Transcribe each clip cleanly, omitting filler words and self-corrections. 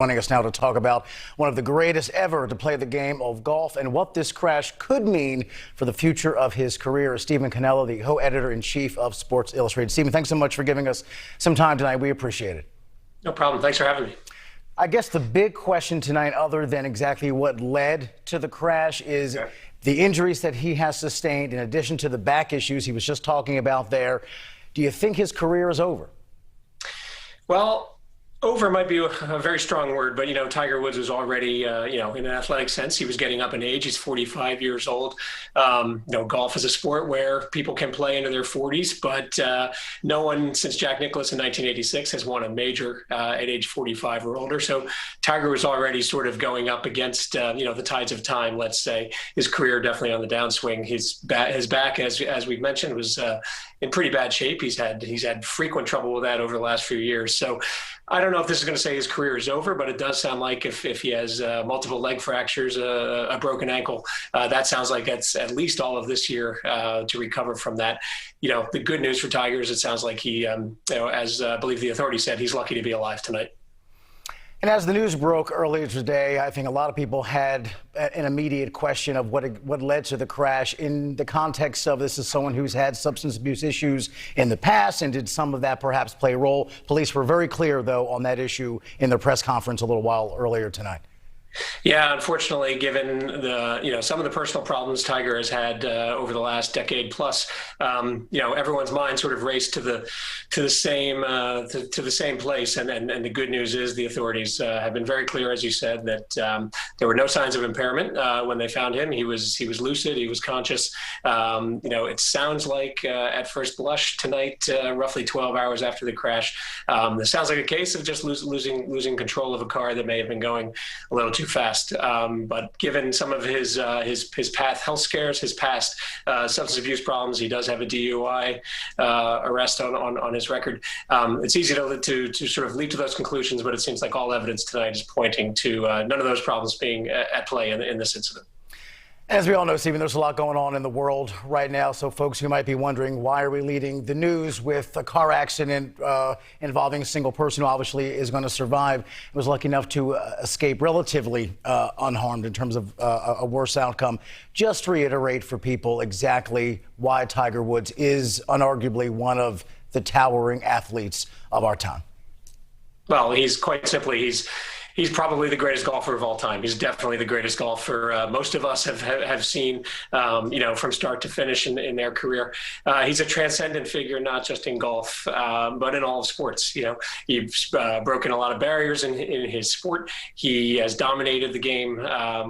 Joining us now to talk about one of the greatest ever to play the game of golf and what this crash could mean for the future of his career is Stephen Cannella, the co-editor-in-chief of Sports Illustrated. Stephen, thanks so much for giving us some time tonight. We appreciate it. No problem. Thanks for having me. I guess the big question tonight, other than exactly what led to the crash, is the injuries that he has sustained, in addition to the back issues he was just talking about there. Do you think his career is over? Well, over might be a very strong word, but, Tiger Woods was already, in an athletic sense, he was getting up in age. He's 45 years old. Golf is a sport where people can play into their 40s, but no one since Jack Nicklaus in 1986 has won a major at age 45 or older. So Tiger was already sort of going up against, the tides of time, let's say. His career definitely on the downswing. His back, as we've mentioned, was in pretty bad shape. He's had frequent trouble with that over the last few years. So I don't know if this is going to say his career is over, but it does sound like if he has multiple leg fractures, a broken ankle, that sounds like that's at least all of this year to recover from that. The good news for Tiger is it sounds like he, as I believe the authorities said, he's lucky to be alive tonight. And as the news broke earlier today, I think a lot of people had an immediate question of what led to the crash in the context of this is someone who's had substance abuse issues in the past, and did some of that perhaps play a role? Police were very clear, though, on that issue in their press conference a little while earlier tonight. Yeah, unfortunately, given the some of the personal problems Tiger has had over the last decade plus, everyone's mind sort of raced to the same place. And the good news is the authorities have been very clear, as you said, that there were no signs of impairment when they found him. He was lucid, he was conscious. It sounds like at first blush tonight, roughly 12 hours after the crash, this sounds like a case of just losing control of a car that may have been going a little too fast. But given some of his past health scares, his past substance abuse problems, he does have a DUI arrest on his record. It's easy to sort of lead to those conclusions, but it seems like all evidence tonight is pointing to none of those problems being at play in this incident. As we all know, Stephen, there's a lot going on in the world right now. So folks who might be wondering, why are we leading the news with a car accident involving a single person who obviously is going to survive, was lucky enough to escape relatively unharmed in terms of a worse outcome. Just reiterate for people exactly why Tiger Woods is unarguably one of the towering athletes of our time. Well, he's He's probably the greatest golfer of all time. He's definitely the greatest golfer most of us have seen, from start to finish in their career. He's a transcendent figure, not just in golf, but in all of sports. He's broken a lot of barriers in his sport. He has dominated the game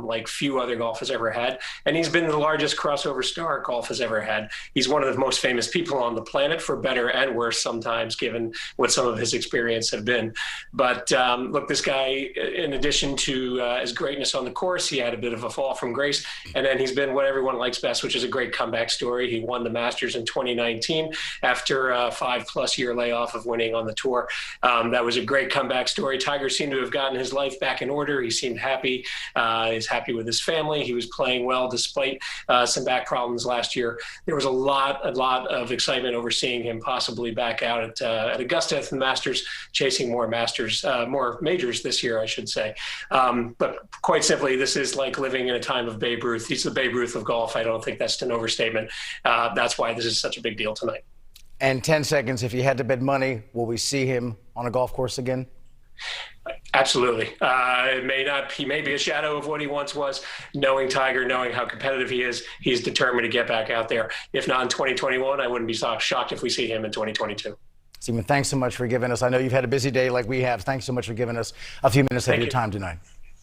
like few other golfers ever had, and he's been the largest crossover star golf has ever had. He's one of the most famous people on the planet, for better and worse sometimes, given what some of his experience have been. But look, this guy, in addition to his greatness on the course, he had a bit of a fall from grace, and then he's been what everyone likes best, which is a great comeback story. He won the Masters in 2019 after a 5+ year layoff of winning on the tour. That was a great comeback story. Tiger seemed to have gotten his life back in order. He seemed happy. He's happy with his family. He was playing well despite some back problems last year. There was a lot of excitement over seeing him possibly back out at Augusta at the Masters, chasing more majors this year, I should say. But quite simply, this is like living in a time of Babe Ruth. He's the Babe Ruth of golf. I don't think that's an overstatement. That's why this is such a big deal tonight. And 10 seconds, if you had to bet money, will we see him on a golf course again? Absolutely. He may be a shadow of what he once was. Knowing Tiger, knowing how competitive he is, he's determined to get back out there. If not in 2021, I wouldn't be shocked if we see him in 2022. Stephen, thanks so much for giving us. I know you've had a busy day like we have. Thanks so much for giving us a few minutes of your time tonight.